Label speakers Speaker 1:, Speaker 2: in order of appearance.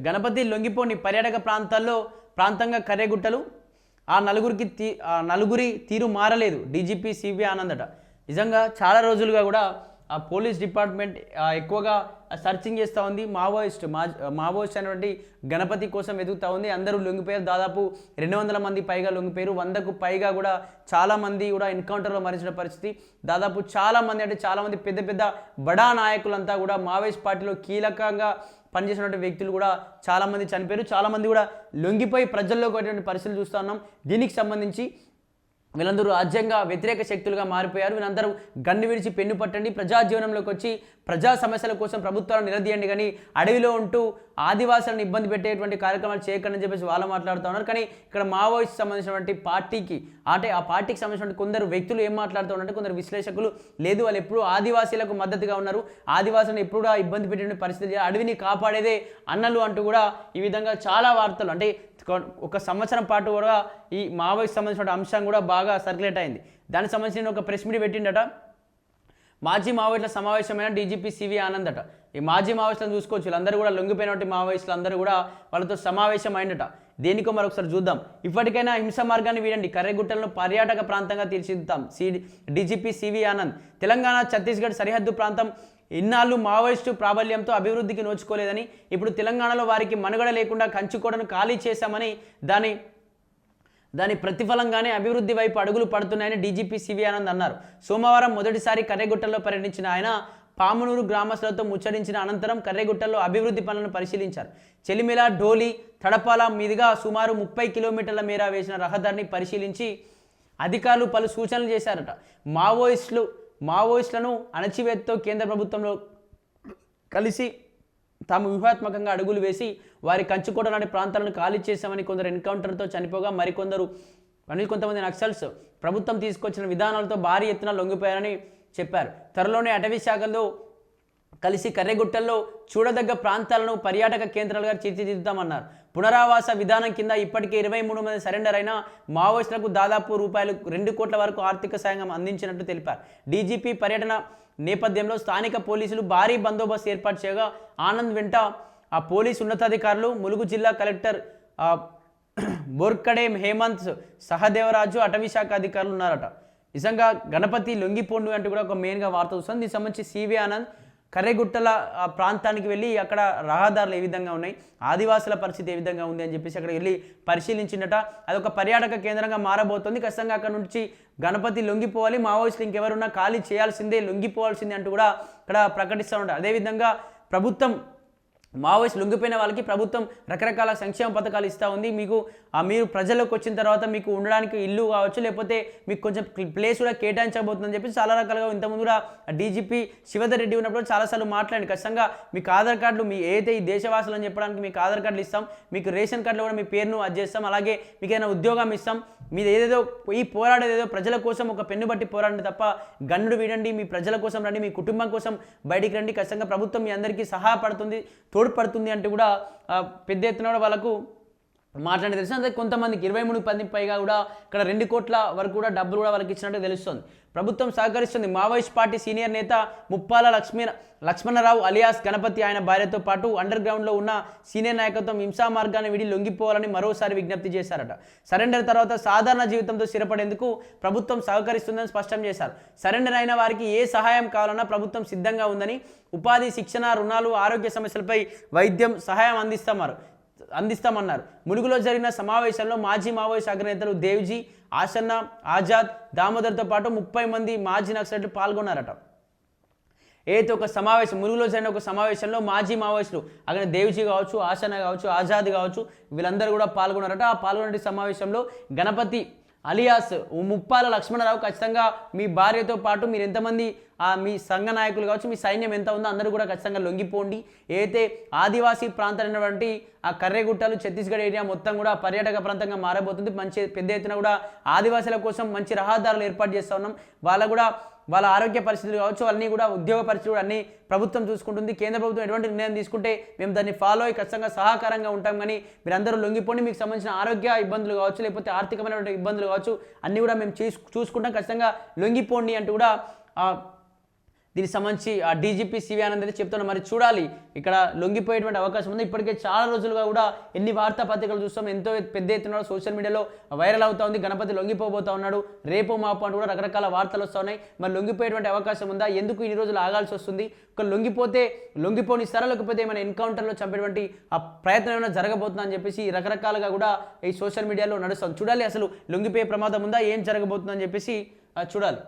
Speaker 1: గణపతి లొంగిపోని పర్యాటక ప్రాంతంగా కర్రెగుట్టలు ఆ నలుగురి తీరు మారలేదు డీజీపీ సివి ఆనంద్ అట. నిజంగా చాలా రోజులుగా కూడా ఆ పోలీస్ డిపార్ట్మెంట్ ఎక్కువగా సర్చింగ్ చేస్తూ ఉంది. మావోయిస్ట్ అనేటువంటి గణపతి కోసం వెతుకుతూ ఉంది. అందరూ లొంగిపోయారు. దాదాపు 200 మంది పైగా లొంగిపోయారు. 100కు పైగా కూడా చాలామంది కూడా ఎన్కౌంటర్లో మరణించిన పరిస్థితి. దాదాపు చాలామంది పెద్ద పెద్ద బడా నాయకులంతా కూడా మావోయిస్ట్ పార్టీలో కీలకంగా పనిచేసినటువంటి వ్యక్తులు కూడా చాలామంది చనిపోయారు. చాలామంది కూడా లొంగిపోయి ప్రజల్లోకి వచ్చేటువంటి పరిస్థితులు చూస్తూ ఉన్నాం. దీనికి సంబంధించి వీళ్ళందరూ రాజ్యాంగ వ్యతిరేక శక్తులుగా మారిపోయారు. వీళ్ళందరూ గన్ను విడిచి పెన్ను పట్టండి, ప్రజా జీవనంలోకి వచ్చి ప్రజా సమస్యల కోసం ప్రభుత్వాలను నిలదీయండి, కానీ అడవిలో ఉంటూ ఆదివాసులను ఇబ్బంది పెట్టేటువంటి కార్యక్రమాలు చేయకండి అని చెప్పేసి వాళ్ళు మాట్లాడుతూ ఉన్నారు. కానీ ఇక్కడ మావోయిస్ట్ సంబంధించినటువంటి పార్టీకి ఆ పార్టీకి సంబంధించిన కొందరు వ్యక్తులు ఏం మాట్లాడుతూ ఉన్నారంటే, కొందరు విశ్లేషకులు లేదు వాళ్ళు ఎప్పుడు ఆదివాసీలకు మద్దతుగా ఉన్నారు, ఆదివాసులను ఎప్పుడు కూడా ఇబ్బంది పెట్టే పరిస్థితి, అడవిని కాపాడేదే అన్నలు అంటూ కూడా ఈ విధంగా చాలా వార్తలు అంటే ఒక సంవత్సరం పాటు కూడా ఈ మావోయిస్ట్ సంబంధించిన అంశం కూడా బాగా సర్క్యులేట్ అయింది. దానికి సంబంధించిన ఒక ప్రెస్ మీట్ పెట్టిండట. మాజీ మావోయిస్టుల సమావేశమైన డీజీపీ సివి ఆనంద్ అట. ఈ మాజీ మావోయిస్టులను చూసుకోవచ్చు, వీళ్ళందరూ కూడా లొంగిపోయినటువంటి మావోయిస్టులు అందరూ కూడా వాళ్ళతో సమావేశం అయినట. దేనికో మరొకసారి చూద్దాం. ఇప్పటికైనా హింస మార్గాన్ని వీడండి, కర్రెగుట్టలను పర్యాటక ప్రాంతంగా తీర్చిదిద్దాం డీజీపీ సివి ఆనంద్. తెలంగాణ ఛత్తీస్గఢ్ సరిహద్దు ప్రాంతం ఇన్నాళ్ళు మావోయిస్టు ప్రాబల్యంతో అభివృద్ధికి నోచుకోలేదని, ఇప్పుడు తెలంగాణలో వారికి మనుగడ లేకుండా కంచుకోటను ఖాళీ చేశామని, దాని ప్రతిఫలంగానే అభివృద్ధి వైపు అడుగులు పడుతున్నాయని డీజీపీ సివి ఆనంద్ అన్నారు. సోమవారం మొదటిసారి కర్రెగుట్టల్లో పర్యటించిన ఆయన పామునూరు గ్రామస్తులతో ముచ్చరించిన అనంతరం కర్రెగుట్టల్లో అభివృద్ధి పనులను పరిశీలించారు. చెలిమిల, డోలి, తడపాల మీదుగా సుమారు 30 కిలోమీటర్ల మేర వేసిన రహదారిని పరిశీలించి అధికారులు పలు సూచనలు చేశారట. మావోయిస్టులను అణచివేతతో కేంద్ర ప్రభుత్వంలో కలిసి తాము వ్యూహాత్మకంగా అడుగులు వేసి వారి కంచుకోట లాంటి ప్రాంతాలను ఖాళీ చేశామని, కొందరు ఎన్కౌంటర్తో చనిపోగా కొంతమంది నక్సల్స్ ప్రభుత్వం తీసుకొచ్చిన విధానాలతో భారీ ఎత్తున లొంగిపోయారని చెప్పారు. త్వరలోనే అటవీ శాఖలో కలిసి కర్రెగుట్టల్లో చూడదగ్గ ప్రాంతాలను పర్యాటక కేంద్రాలుగా తీర్చిదిద్దుతామన్నారు. పునరావాస విధానం కింద ఇప్పటికే 23 మంది సరెండర్ అయిన మావోయిస్టులకు దాదాపు ₹2 కోట్ల వరకు ఆర్థిక సాయం అందించినట్టు తెలిపారు. డీజీపీ పర్యటన నేపథ్యంలో స్థానిక పోలీసులు భారీ బందోబస్తు ఏర్పాటు చేయగా ఆనంద్ వెంట ఆ పోలీసు ఉన్నతాధికారులు, ములుగు జిల్లా కలెక్టర్ బోర్కడే హేమంత్ సహదేవరాజు, అటవీ శాఖ అధికారులు ఉన్నారట. నిజంగా గణపతి లొంగిపోండు అంటూ కూడా ఒక మెయిన్గా వార్త వస్తుంది. దీనికి సంబంధించి సివి ఆనంద్ కర్రెగుట్టల ప్రాంతానికి వెళ్ళి అక్కడ రహదారులు ఏ విధంగా ఉన్నాయి, ఆదివాసుల పరిస్థితి ఏ విధంగా ఉంది అని చెప్పేసి అక్కడ వెళ్ళి పరిశీలించిందట. అదొక పర్యాటక కేంద్రంగా మారబోతుంది. ఖచ్చితంగా అక్కడ నుంచి గణపతి లొంగిపోవాలి, మావోయిస్టులు ఇంకెవరున్నా ఖాళీ చేయాల్సిందే, లొంగిపోవాల్సిందే అంటూ కూడా ఇక్కడ ప్రకటిస్తూ ఉంటారు. అదేవిధంగా ప్రభుత్వం మావోయిస్ట్ లొంగిపోయిన వాళ్ళకి ప్రభుత్వం రకరకాల సంక్షేమ పథకాలు ఇస్తూ ఉంది. మీరు ప్రజల్లోకి వచ్చిన తర్వాత మీకు ఉండడానికి ఇల్లు కావచ్చు, లేకపోతే మీకు కొంచెం ప్లేస్ కూడా కేటాయించబోతుందని చెప్పి చాలా రకాలుగా ఇంతకుముందు కూడా డీజీపీ శివధర్ రెడ్డి ఉన్నప్పుడు చాలాసార్లు మాట్లాడండి. ఖచ్చితంగా మీకు ఆధార్ కార్డులు ఏదైతే ఈ దేశవాసులు అని చెప్పడానికి మీకు ఆధార్ కార్డులు ఇస్తాం, మీకు రేషన్ కార్డులో కూడా మీ పేరును అది చేస్తాం, అలాగే మీకు ఏదైనా ఉద్యోగం ఇస్తాం. మీరు ఏదేదో ఈ పోరాడేదేదో ప్రజల కోసం ఒక పెన్ను బట్టి పోరాడండి తప్ప గన్నుడు వీడండి, మీ ప్రజల కోసం రండి, మీ కుటుంబం కోసం బయటికి రండి, ఖచ్చితంగా ప్రభుత్వం మీ అందరికీ సహాయపడుతుంది, తోడ్పడుతుంది అంటూ కూడా పెద్ద ఎత్తున కూడా వాళ్ళకు మాట్లాడి తెలుసు. అంటే కొంతమందికి 23 మంది పైగా కూడా ఇక్కడ 2 కోట్ల వరకు కూడా డబ్బులు కూడా వాళ్ళకి ఇచ్చినట్టు తెలుస్తుంది. ప్రభుత్వం సహకరిస్తుంది. మావోయిస్ట్ పార్టీ సీనియర్ నేత ముప్పాల లక్ష్మణరావు అలియాస్ గణపతి ఆయన భార్యతో పాటు అండర్ గ్రౌండ్లో ఉన్న సీనియర్ నాయకత్వం హింసా మార్గాన్ని విడి లొంగిపోవాలని మరోసారి విజ్ఞప్తి చేశారట. సరెండర్ తర్వాత సాధారణ జీవితంతో స్థిరపడేందుకు ప్రభుత్వం సహకరిస్తుందని స్పష్టం చేశారు. సరెండర్ అయిన వారికి ఏ సహాయం కావాలన్నా ప్రభుత్వం సిద్ధంగా ఉందని, ఉపాధి, శిక్షణ, రుణాలు, ఆరోగ్య సమస్యలపై వైద్యం సహాయం అందిస్తామన్నారు. ములుగులో జరిగిన సమావేశంలో మాజీ మావోయిస్ట్ అగ్రనేతలు దేవ్జీ, ఆసన్న, ఆజాద్, దామోదర్తో పాటు 30 మంది మాజీ నక్సలైట్లు పాల్గొన్నారట. ఏదైతే ఒక సమావేశం ములుగులో జరిగిన ఒక సమావేశంలో మాజీ మావోయిస్టులు అక్కడ దేవ్జీ కావచ్చు, ఆసన్న కావచ్చు, ఆజాద్ కావచ్చు, వీళ్ళందరూ కూడా పాల్గొన్నారట. ఆ పాల్గొనే సమావేశంలో గణపతి అలియాస్ ముప్పాల లక్ష్మణరావు ఖచ్చితంగా మీ భార్యతో పాటు మీరు ఎంతమంది మీ సంఘ నాయకులు కావచ్చు, మీ సైన్యం ఎంత ఉందో అందరూ కూడా ఖచ్చితంగా లొంగిపోండి. ఏదైతే ఆదివాసీ ప్రాంతాలైనటువంటి ఆ కర్రెగుట్టలు ఛత్తీస్గఢ్ ఏరియా మొత్తం కూడా పర్యాటక ప్రాంతంగా మారబోతుంది. మంచి పెద్ద ఎత్తున కూడా ఆదివాసీల కోసం మంచి రహదారులు ఏర్పాటు చేస్తూ ఉన్నాం. వాళ్ళ ఆరోగ్య పరిస్థితులు కావచ్చు, అన్నీ కూడా ఉద్యోగ పరిస్థితులు అన్నీ ప్రభుత్వం చూసుకుంటుంది. కేంద్ర ప్రభుత్వం ఎటువంటి నిర్ణయం తీసుకుంటే మేము దాన్ని ఫాలో అయ్యి ఖచ్చితంగా సహకారంగా ఉంటాం. కానీ మీరందరూ లొంగిపోండి, మీకు సంబంధించిన ఆరోగ్య ఇబ్బందులు కావచ్చు, లేకపోతే ఆర్థికమైనటువంటి ఇబ్బందులు కావచ్చు, అన్నీ కూడా మేము చూసుకుంటాం, ఖచ్చితంగా లొంగిపోండి అంటూ కూడా దీనికి సంబంధించి ఆ డీజీపీ సివి ఆనంద్ అయితే చెప్తున్నారు. మరి చూడాలి ఇక్కడ లొంగిపోయేటువంటి అవకాశం ఉంది. ఇప్పటికే చాలా రోజులుగా కూడా ఎన్ని వార్తాపత్రికలు చూస్తాం, ఎంతో పెద్ద ఎత్తున సోషల్ మీడియాలో వైరల్ అవుతా ఉంది. గణపతి లొంగిపోబోతా ఉన్నాడు, రేపు మాపు అంటూ కూడా రకరకాల వార్తలు వస్తూ ఉన్నాయి. మరి లొంగిపోయేటువంటి అవకాశం ఉందా, ఎందుకు ఇన్ని రోజులు ఆగాల్సి వస్తుంది, ఒక లొంగిపోతే లొంగిపోనిస్తారా, లేకపోతే ఏమైనా ఎన్కౌంటర్లో చంపేటువంటి ఆ ప్రయత్నం ఏమైనా జరగబోతుందా అని చెప్పేసి రకరకాలుగా కూడా ఈ సోషల్ మీడియాలో నడుస్తుంది. చూడాలి అసలు లొంగిపోయే ప్రమాదం ఉందా, ఏం జరగబోతుందని చెప్పేసి చూడాలి.